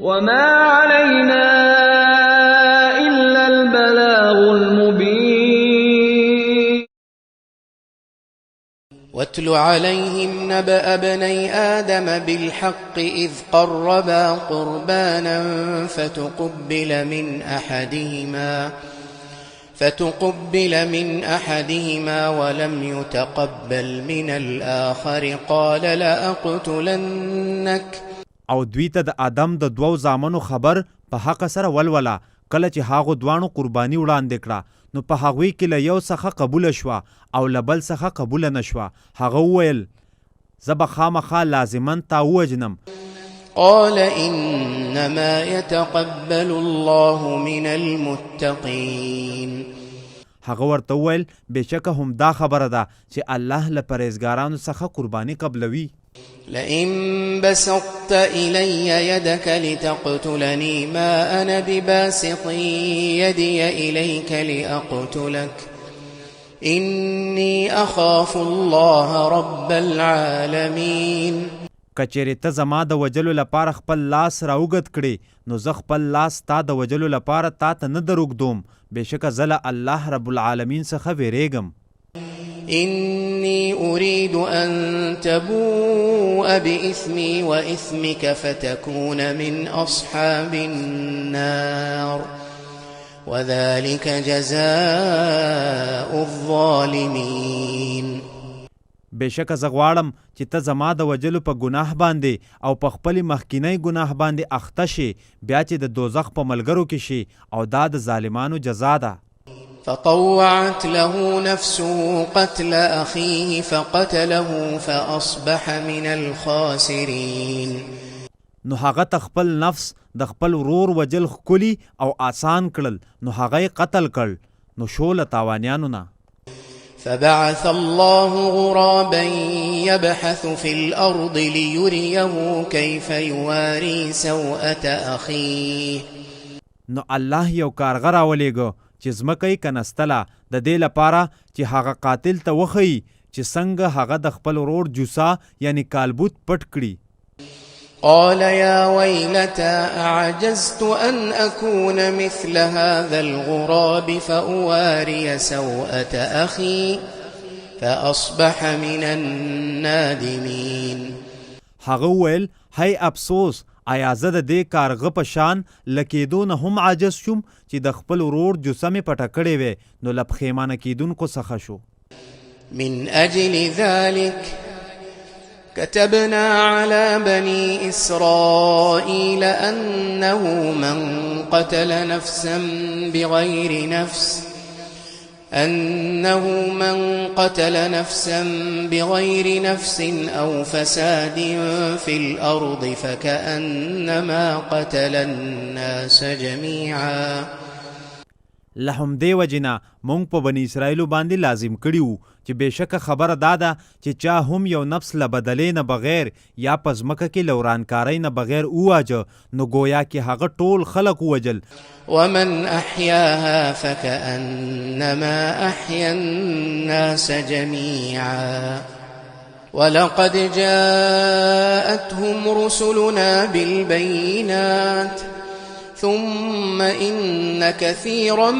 وما علينا إلا البلاغ المبين واتل عليهم نبأ ابني آدم بالحق إذ قربا قربانا فتقبل من أحدهما ولم يتقبل من الآخر قال لأقتلنك. او دوی ته د آدم د دوو زامنو خبر په حق سره ولوله. کله چې هغو دوانو قرباني وړاندې کړه نو په هغوی کې له یو څخه قبوله شوه او له بل څخه قبوله نه شوه. هغه وویل زه به خامخا لازما تا ووجنم. قال إنما يتقبل الله من المتقين. هغه ورته وویل بېشکه هم دا خبره ده چې الله له پرهیزګارانو څخه قرباني قبلوي. لئن بسطت إلي يدك لتقتلني ما أنا بباسط يدي إليك لأقتلك إني أخاف الله رب العالمين. کچېرې ته زما د وجلو لپاره خپل لاس راوګد کړې نو زه خپل لاس تا د وجلو لپاره تا ته نه دروږدوم. بېشکه زه له الله رب العالمین څخه ویریږم. إني أريد أن تبوء بإثمي وإثمك فتكون من أصحاب النار وذلك جزاء الظالمين. بېشکه زه غواړم چې ته زما د وجلو په ګناه باندې او په خپلې مخکینی ګناه باندې اخته شي بیا چې د دوزخ په ملګرو کې شي او دا د ظالمانو جزا ده. فطوعت له نفسه قتل أخيه فقتله فأصبح من الخاسرين. نو هغه ته خپل نفس د خپل ورور وجل ښکلي او آسان کړل نو هغه یې قتل کړ نو شو له تاوانیانو نه. فبعث الله غرابا يبحث في الأرض ليريه كيف يواري سوءة أخيه. نو الله یو کارغه راولېږه چې ځمکه یې کنستله د دې لپاره چې هغه قاتل ته وښیي چې څنګه هغه د خپل ورور جوسا یعنی کالبوت پټ کړي. قال يا ويلتى أعجزت أن أكون مثل هذا الغراب فأواري سوءة أخي فأصبح من النادمين. هغه وویل هی افسوس آیا زه د دې کارغه په شان له کېدو نه هم عاجز شوم چې د خپل ورور جوسه مې پټه کړې وې نو له پښیمانه کېدونکو څخه شو. من أجل ذلك كتبنا على بني إسرائيل أنه من قتل نفسا بغير نفس أو فساد في الأرض فكأنما قتل الناس جميعا. لهم دې وجنه مونږ په بني اسرائیلو باندې لازم کړي وو چې بېشکه خبره دا ده چې چا هم یو نفس له بدلې نه بغیر یا په ځمکه کې له ورانکارۍ نه بغیر وواجه نو گویا کې هغه ټول خلق ووجل. ومن أحياها فكأنما أحيا الناس جميعا ولقد جاءتهم رسلنا بالبينات ثم إن كثيرا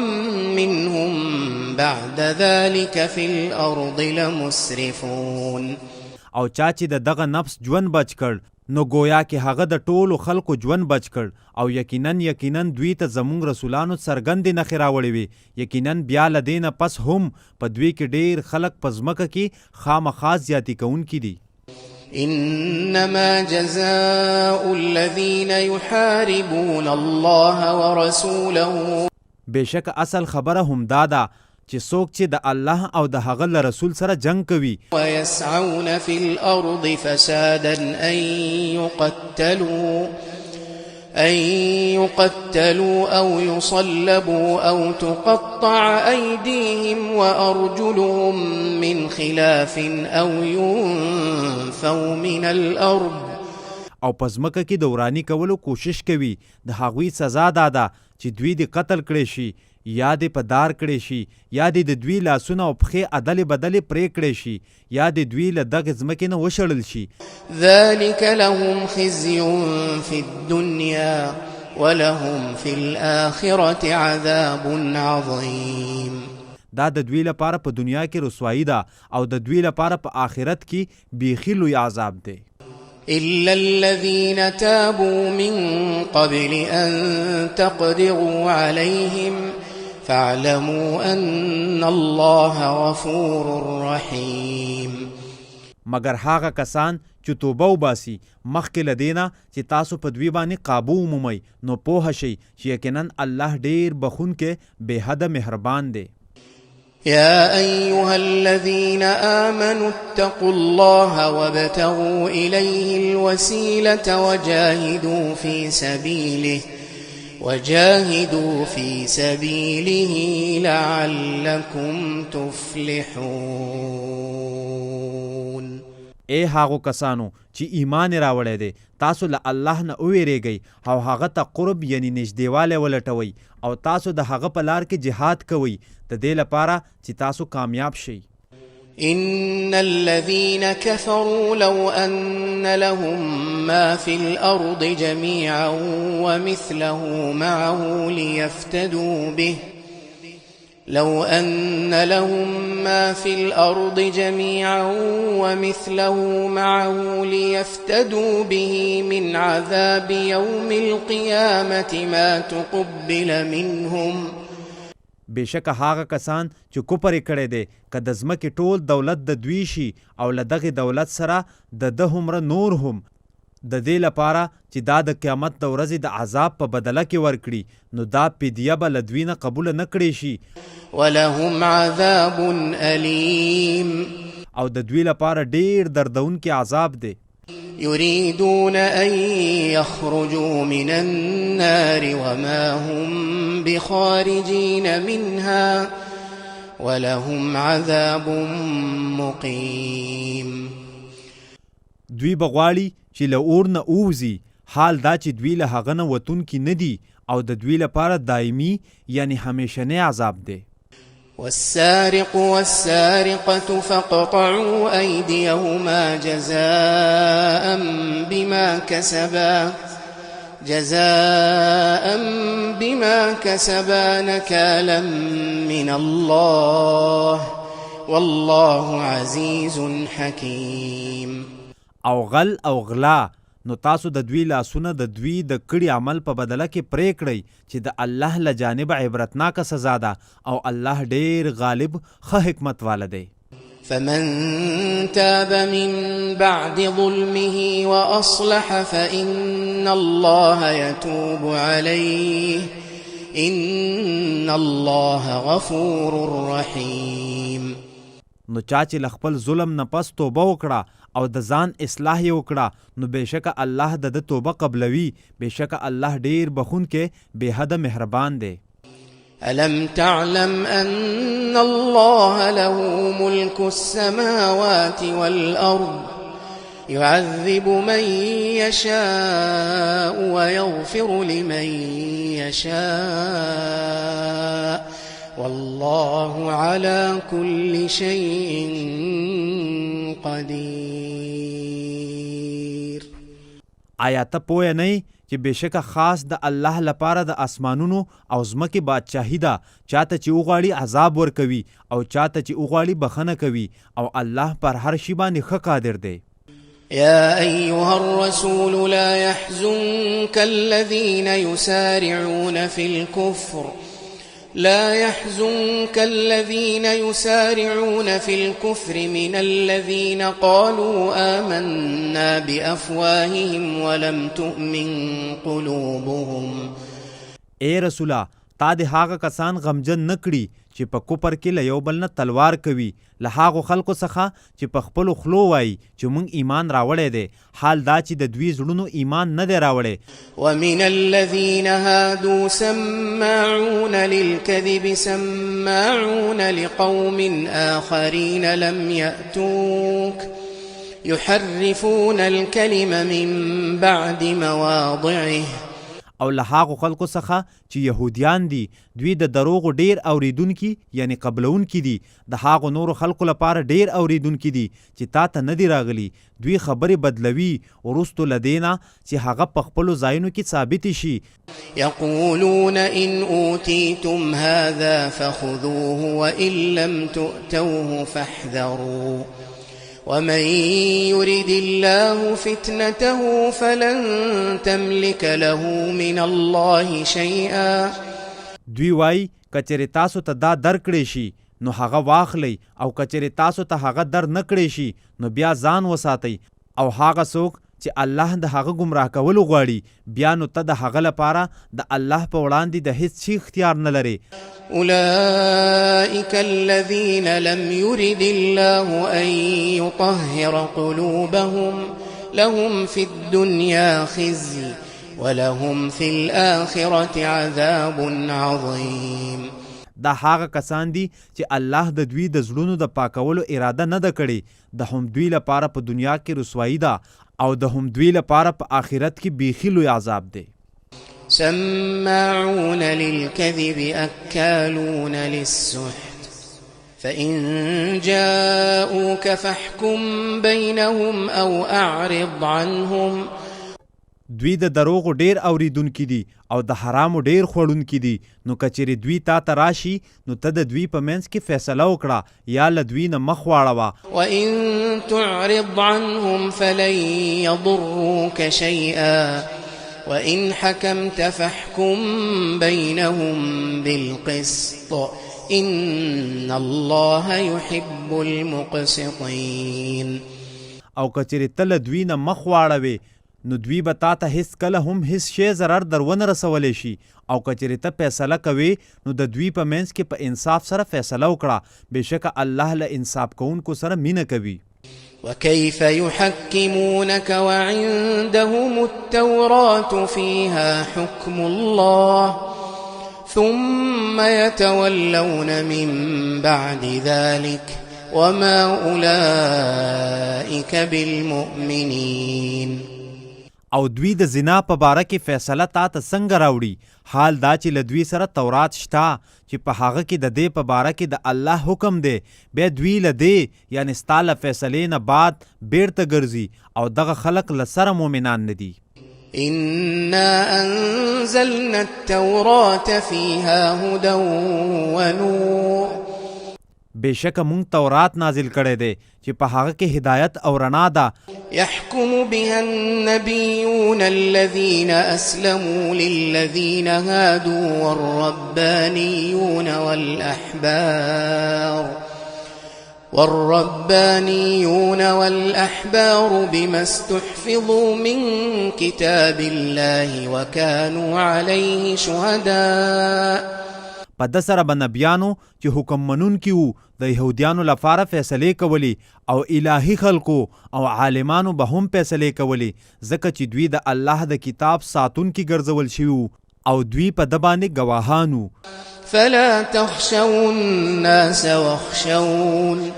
منهم بعد ذلك في الأرض لمسرفون. او چا چې د دغه نفس ژوند بچ کړ نو گویا کې هغه د ټولو خلکو ژوند بچ کړ او یقینا دوی ته زموږ رسولانو څرګندې نښې راوړې وې. یقینا بیا له دې نه پس هم په دوی کې ډېر خلک په ځمکه کې خامخا زیاتي کوونکي دي. إنما جزاء الذين يحاربون الله ورسوله. بېشکه اصل خبره هم دا ده چې څوک چې د الله او د هغه له رسول سره جنگ کوي ويسعون في الأرض فسادا أن يقتلوا أو يصلبوا أو تقطع أيديهم وأرجلهم من خلاف أو ينفوا من الأرض. او په ځمکه کې د وراني کولو کوشش کوي د هغوی سزا دا ده چې دوی د قتل کړی شي یا دې په دار کړی شي یا دې د دوی لاسونه او پښې عدلې بدلې پرې کړی شي یا دې دوی له دغې ځمکې نه وشړل شي. ذلك لهم خزي في الدنيا ولهم في الآخرة عذاب عظيم. دا د دوی لپاره په دنیا کې رسوایی ده او د دوی لپاره په آخرت کې بیخي لوی عذاب دی. إلا الذين تابوا من قبل أن تقدروا عليهم فاعلموا أن الله غفور رحيم. مگر هغه کسان چې توبه وباسي مخکې له دې نه چې تاسو په دوی باندې قابو ومومئ نو پوه شئ چې یقینا الله ډېر بخونکی بې حده مهربان دی. يا أيها الذين آمنوا اتقوا الله وابتغوا إليه الوسيلة وجاهدوا في سبيله لعلكم تفلحون. اے هاغو کسانو چې ایمان راوړی دی تاسو له الله نه وویریږئ او هغه ته قرب یعنی نږدېوالی ولټوئ او تاسو د هغه په لار کې جهاد کوئ د دې لپاره چې تاسو کامیاب شئ. إن الذين كفروا لو أن لهم ما في الأرض جميعا ومثله معه ليفتدوا به لو أن لهم ما في الأرض جميعا ومثله معه ليفتدوا به من عذاب يوم القيامة ما تقبل منهم. بېشکه هغه کسان چې کفر یې کړی دی که د ځمکې ټول دولت د دوی شي او له دغې دولت سره د ده هومره نور هم د دې لپاره چې دا د قیامت د ورځې د عذاب په بدله کې ورکړي نو دا فدیه به له دوی نه قبوله نه کړی شي. ولهم عذاب أليم. او د دوی لپاره ډېر دردونکی عذاب دی. يريدون أن يخرجوا من النار وما هم بخارجين منها ولهم عذاب مقيم. دوی بغواړي چې له اور نه ووځي حال دا چې دوی له هغه نه وتونکي نه دي او د دوی لپاره دایمي یعنی همیشنی عذاب دی. والسارق والسارقة فاقطعوا أيديهما جزاء بما كسبا نكالا من الله والله عزيز حكيم. او غل او غلا نو تاسو د دوی لاسونه د دوی د کړي عمل په بدله کې پرې کړئ چې د الله له جانبه عبرتناکه سزا ده او الله ډېر غالب ښه حکمت واله دی. فمن تاب من بعد ظلمه وأصلح فإن الله يتوب عليه إن الله غفور رحيم. نو چا چې له خپل ظلم نه پس توبه وکړه او د ځان اصلاح یې وکړه نو بېشکه الله د ده توبه قبلوي بېشکه الله ډېر بخونکی بې حده مهربان دی. ألم تعلم أن الله له ملك السماوات والأرض يعذب من يشاء ويغفر لمن يشاء والله على كل شيء قدير. آیا ته پوه نه چې بېشکه خاص د الله لپاره د اسمانونو او ځمکې بادشاهي ده چاته چې وغواړي عذاب ورکوي او چاته چې وغواړي بخښنه کوي او الله پر هر شي باندې ښه قادر دی. يا أيها الرسول لا يحزنك الذين يسارعون في الكفر من الذين قالوا آمنا بأفواههم ولم تؤمن قلوبهم. اے رسولا تا د هغه کسان غمجن نه کړي چې په کفر کې له یو بل نه تلوار کوي له هغو خلکو څخه چې په خپلو خلو وایي چې موږ ایمان راوړی دی حال دا چې د دوی زړونو ایمان نه دی راوړی. ومن الذين هادوا سماعون للكذب سماعون لقوم آخرين لم يأتوك يحرفون الكلم من بعد مواضعه. او له هغو خلکو څخه چې یهودیان دي دوی د دروغو ډیر اوریدونکي یعنی قبلونکي دي د هغو نورو خلکو لپاره ډیر اوریدونکي دي چې تا ته نه دي راغلي دوی خبرې بدلوي وروستو له دې نه چې هغه په خپلو ځایونو کې ثابتې شي يقولون إن أوتيتم هذا فخذوه وإن لم تؤتوه فاحذروا ومن يرد الله فتنته فلن تملك له من الله شيئا دوی وای کچېرې تاسو ته دا درکړې شي نو هغه واخلئ او کچېرې تاسو ته هغه در نه کړې شي نو بیا ځان وساتئ او هغه څوک چې الله د هغه ګمراه کولو غواړي بیا نو ته د هغه لپاره د الله په وړاندې د هیڅ شي اختیار نه لرې أولئك الذين لم يرد الله أن يطهر قلوبهم لهم في الدنيا خزي ولهم في الآخرة عذاب عظيم دا هغه کسان دي چې الله د دوی د زړونو د پاکولو اراده نه ده کړې د هم دوی لپاره په دنیا کې رسوایی ده او د هم دوی لپاره په آخرت کې بیخي لوی عذاب دی سماعون للكذب أكالون للسحت فإن جاءوك فاحكم بينهم أو أعرض عنهم دوی د دروغو ډیر اوریدونکي دي او د حرامو ډیر خوړونکي دي نو کچېرې دوی تا ته راشي نو ته د دوی په منځ کې فیصله وکړه یا له دوی نه مخ واړوه وإن تعرض عنهم فلن يضروك شيئا وإن حكمت فاحكم بينهم بالقسط إن الله يحب المقسطين او کچېرې ته له دوی نه مخ واړوې نو دوی به تا ته هیڅ کله هم هیڅ شی ضرر در ونه رسولی شي او کچېرې ته فیصله کوې نو د دوی په منځ کې په انصاف سره فیصله وکړه بېشکه الله له انصاف کوونکو سره مینه کوي وكيف يحكمونك وعندهم التوراة فيها حكم الله ثم يتولون من بعد ذلك وما أولئك بالمؤمنين او دوی د زنا په باره کې فیصله تا ته څنګه راوړي حال دا چې له دوی سره تورات شته چې په هغه کې د دې په باره کې د الله حکم دی بیا دوی له دې یعنې ستا له فیصلې نه بعد بیرته ګرځي او دغه خلک له سره مؤمنان نه دي إنا أنزلنا التوراة فيها هدى ونور بېشکه مونږ تورات نازل کړی دی چې په هغه کې هدایت او رڼا ده يحكم بها النبيون الذين أسلموا للذين هادوا والربانيون والأحبار بما استحفظوا من كتاب الله وكانوا عليه شهداء په ده سره به نبیانو چې حکم منونکي وو د یهودیانو لپاره فیصلې کولې او الهي خلکو او عالمانو به هم فیصلې کولې ځکه چې دوی د الله د کتاب ساتونکي ګرځول شوي وو او دوی په ده باندې ګواهان وو فلا تخشوا الناس واخشون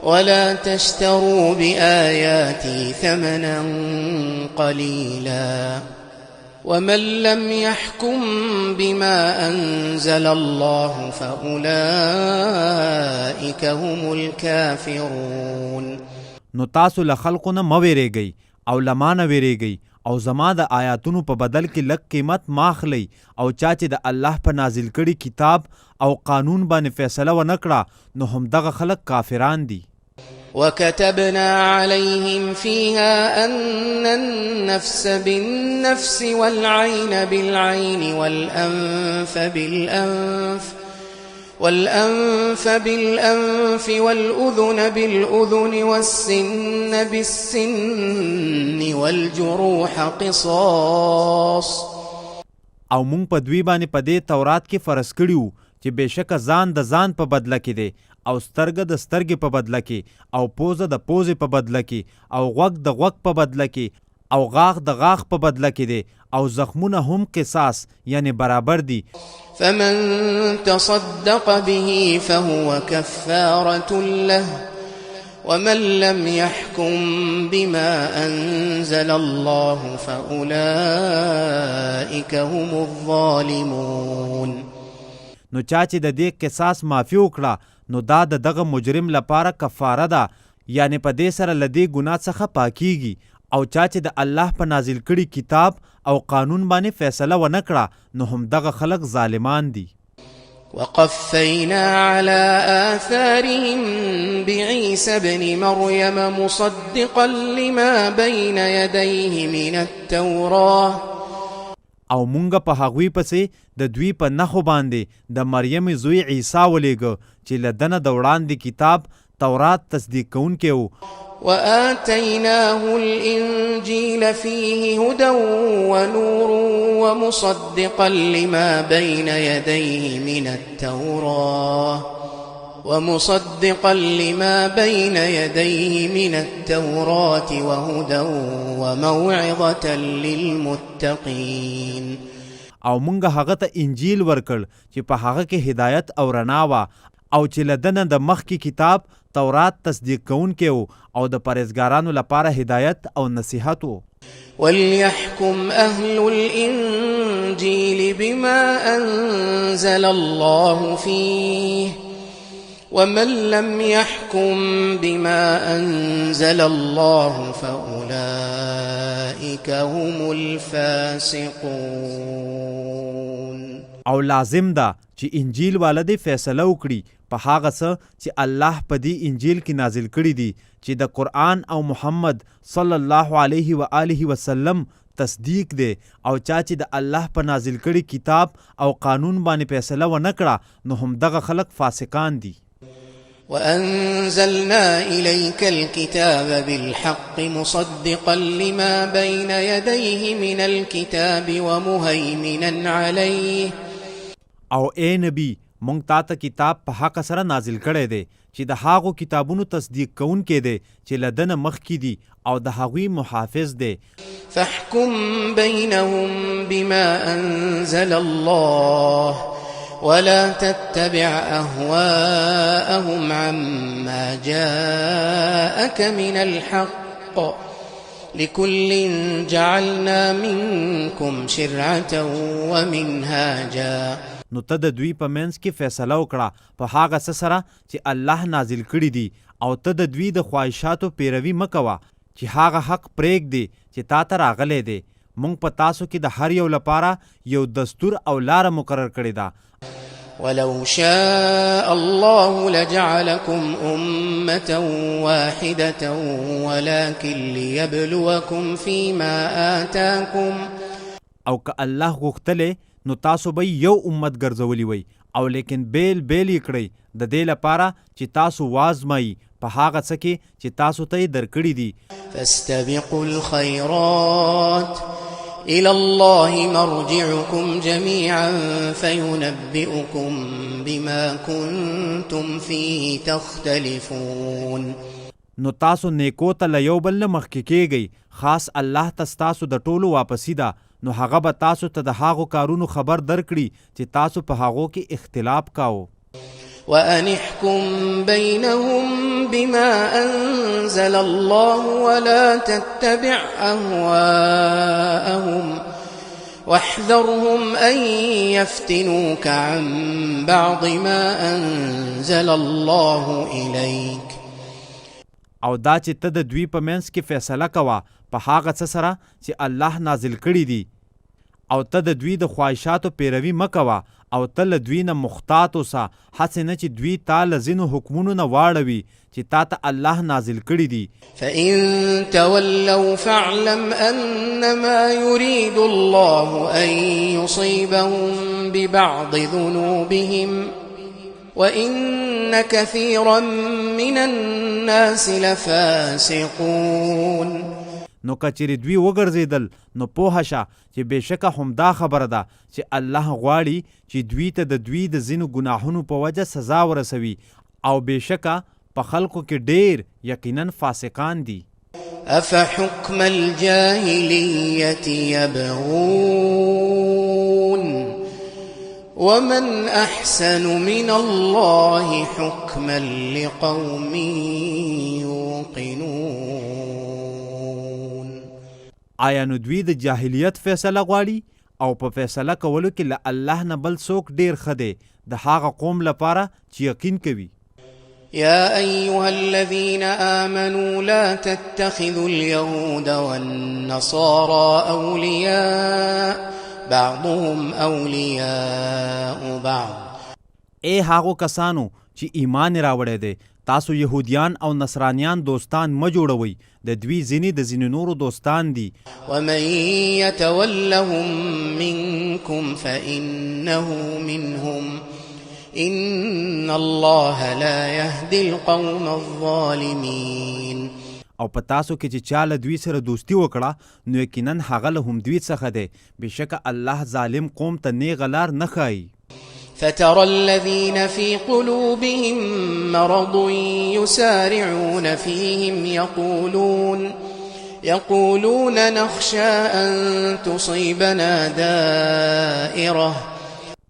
ولا تشتروا بآياتي ثمنا قليلا ومن لم يحكم بما أنزل الله فأولئك هم الكافرون نو تاسو له خلقو نه مه ویریږئ او له ما نه ویریږئ او زما د آیاتونو په بدل کې لږ قیمت ماخلی او چا چې د الله په نازل کړي کتاب او قانون باندې فیصله ونه کړه نو همدغه خلک کافران دي وكتبنا عليهم فيها أن النفس بالنفس والعين بالعين والأنف بالأنف والأذن بالأذن والسن بالسن والجروح قصاص او مونږ په دوی باندې په دې تورات کې فرض کړي چې بېشکه ځان د ځان په بدله کې دی او سترګه د سترګې په بدله کې او پوزه د پوزې په بدله کې او غوږ د غوږ په بدله کې او غاښ د غاښ په بدله کې دی او زخمونه هم قصاص یعنی برابر دي فمن تصدق به فهو كفارة له ومن لم يحكم بما أنزل الله فأولئك هم الظالمون. نو چا چې د دې قصاص معافي وکړه نو دا د دغه مجرم لپاره کفاره ده، یعنی په دې سره له دې ګناه څخه پاکیږي. او چا چې د الله په نازل کړي کتاب او قانون باندې فیصله ونه کړه نو هم دغه خلق ظالمان دي. وقفينا على آثارهم بعيسى ابن مريم مصدقا لما بين يديه من التوراة. او مونږ په هغوی پسې د دوی په نښو باندې د مریم زوی عیسی ولیږه چې له دنه د وړاندې کتاب تورات تصدیق کوونکی و. وآتيناه الإنجيل فيه هدى ونور ومصدقا لما بين يديه من التوراة وهدى وموعظة للمتقين. او مونږ هغه ته انجیل ورکړ چې په هغه کې هدایت او رڼا وه او چې له دنه د مخکې کتاب تورات تصدیق کوونکی و او د پرهیزګارانو لپاره هدایت او نصیحت و. وليحكم أهل الإنجيل بما أنزل الله فيه ومن لم يحكم بما أنزل الله فأولئك هم الفاسقون. او لازم ده چې انجیل والده فیصله وکړي په هغه څه چې الله په دې انجیل کې نازل کړي دي چې د قرآن او محمد صلی الله علیه و آله وسلم تصدیق دی. او چا چې د الله په نازل کړي کتاب او قانون باندې فیصله ونه کړه نو هم دغه خلق فاسقان دي. وأنزلنا إليك الكتاب بالحق مصدقا لما بين يديه من الكتاب ومهيمنا عليه. او اے نبی مونږ تا ته کتاب په حق سره نازل کړی دی چې د هغو کتابونو تصدیق کوونکی دی چې له دنه مخکې دي او د هغوی محافظ دی. فاحكم بينهم بما أنزل الله ولا تتبع أهواءهم عما جاءك من الحق لكل جعلنا منكم شرعة ومنهاجا. نو ته د دوی په منځ کې فیصله وکړه په هغه څه سره چې الله نازل کړي دي او ته د دوی د خواهشاتو پیروي مه کوه چې هغه حق پرېږدې چې تا ته راغلی دی. موږ په تاسو کې د هر یو لپاره یو دستور او لاره مقرر کړې ده. ولو شاء الله لجعلكم أمة واحدة ولكن ليبلوكم فيما آتاكم. او که الله غوښتلی نو تاسو به یو امت ګرځولی وی او لیکن بیل بیل یې کړئ د دې لپاره چې تاسو وازمایي په هغه څه کې چې تاسو ته یې درکړي دي. فاستبقوا الخيرات إلى الله مرجعكم جميعا فينبئكم بما كنتم فيه تختلفون. نو تاسو نیکو ته له یو بل نه مخکې کیږئ، خاص الله ته ستاسو د ټولو واپسی ده، نو هغه به تاسو ته د هغو کارونو خبر درکړي چې تاسو په هغو کې اختلاف کاوه. وأن احكم بينهم بما أنزل الله ولا تتبع أهواءهم واحذرهم أن يفتنوك عن بعض ما أنزل الله إليك. او دا چې ته د دوی په منځ کې فیصله کوه په هغه څه سره چې الله نازل کړي دي او ته د دوی د خواهشاتو پیروي مه کوه او ته له دوی نه محتاط اوسه، هسې نه چې دوی تا له ځینو حکمونو نه واړوي چې تا ته الله نازل کړي دي. فإن تولوا فاعلم أنما يريد الله أن يصيبهم ببعض ذنوبهم وإن كثيرا من الناس لفاسقون. نو کچری دوی وګرځیدل نو پوه شه چې بېشکه همدا خبره ده چې الله غواړي چې دوی ته د دوی د ځینو ګناهونو په وجه سزا ورسوي او بېشکه په خلکو کې ډېر یقینا فاسقان دي. أفحكم الجاهلية يبغون ومن أحسن من الله حكما لقوم يوقنون. آیا نو دوی د جاهلیت فیصله غواړي او په فیصله کولو کې له الله نه بل څوک ډیر ښه دی د هغه قوم لپاره چې یقین کوي. يا أيها الذين آمنوا لا تتخذوا اليهود والنصارى أولياء بعضهم أولياء بعض. ای هغو کسانو چې ایمان راوړی دی، تاسو یهودیان او نصرانیان دوستان مه جوړوئ، د دوی ځینې د ځینې نورو دوستان دي. ومن يتولهم منكم فإنه منهم إن الله لا يهدي القوم الظالمين. او په تاسو کې چې چا له دوی سره دوستی وکړه نو یقینا هغه له هم دوی څخه دی، بېشکه الله ظالم قوم ته نیغه لار نه ښایي. فترى الذين في قلوبهم مرض يسارعون فيهم يقولون نخشى أن تصيبنا دائرة.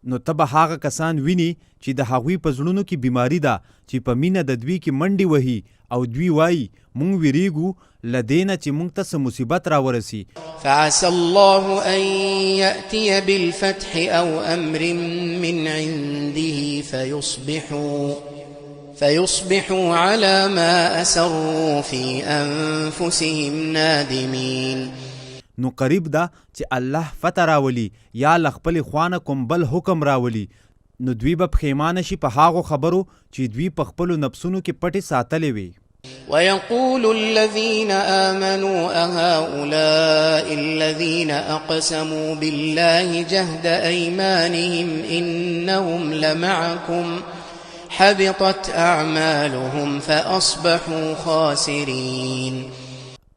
نو ته به هغه کسان ویني چې د هغوی په زړونو کې بیماری ده چې په مینه د دوی کې منډې وهي او دوی وایي مونږ ویریږو له دې نه چې مونږ ته څه مصیبت راورسي. فعسى الله أن يأتي بالفتح أو أمر من عنده فيصبحوا على ما أسروا في أنفسهم نادمين. نو قریب ده چې الله فتح راولي یا له خپلې خوانه کوم بل حکم راولي، نو دوی به پښیمانه شي په هغو خبرو چې دوی په خپلو نفسونو کې پټې ساتلې وي. ويقول الذين آمنوا أهؤلاء الذين أقسموا بالله جهد أيمانهم إنهم لمعكم حبطت أعمالهم فأصبحوا خاسرين.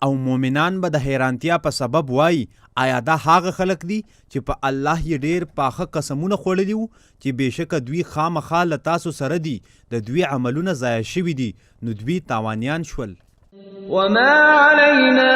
او مومنان به د حیرانتیا په سبب وای آیا دا هغه خلک دي چې په الله یې ډیر پاخه قسمونه خوړلي وو چې بېشکه دوی خامخا له تاسو سره دي، د دوی عملونه ضایع شوي دي، نو دوی تاوانیان شول. وما علينا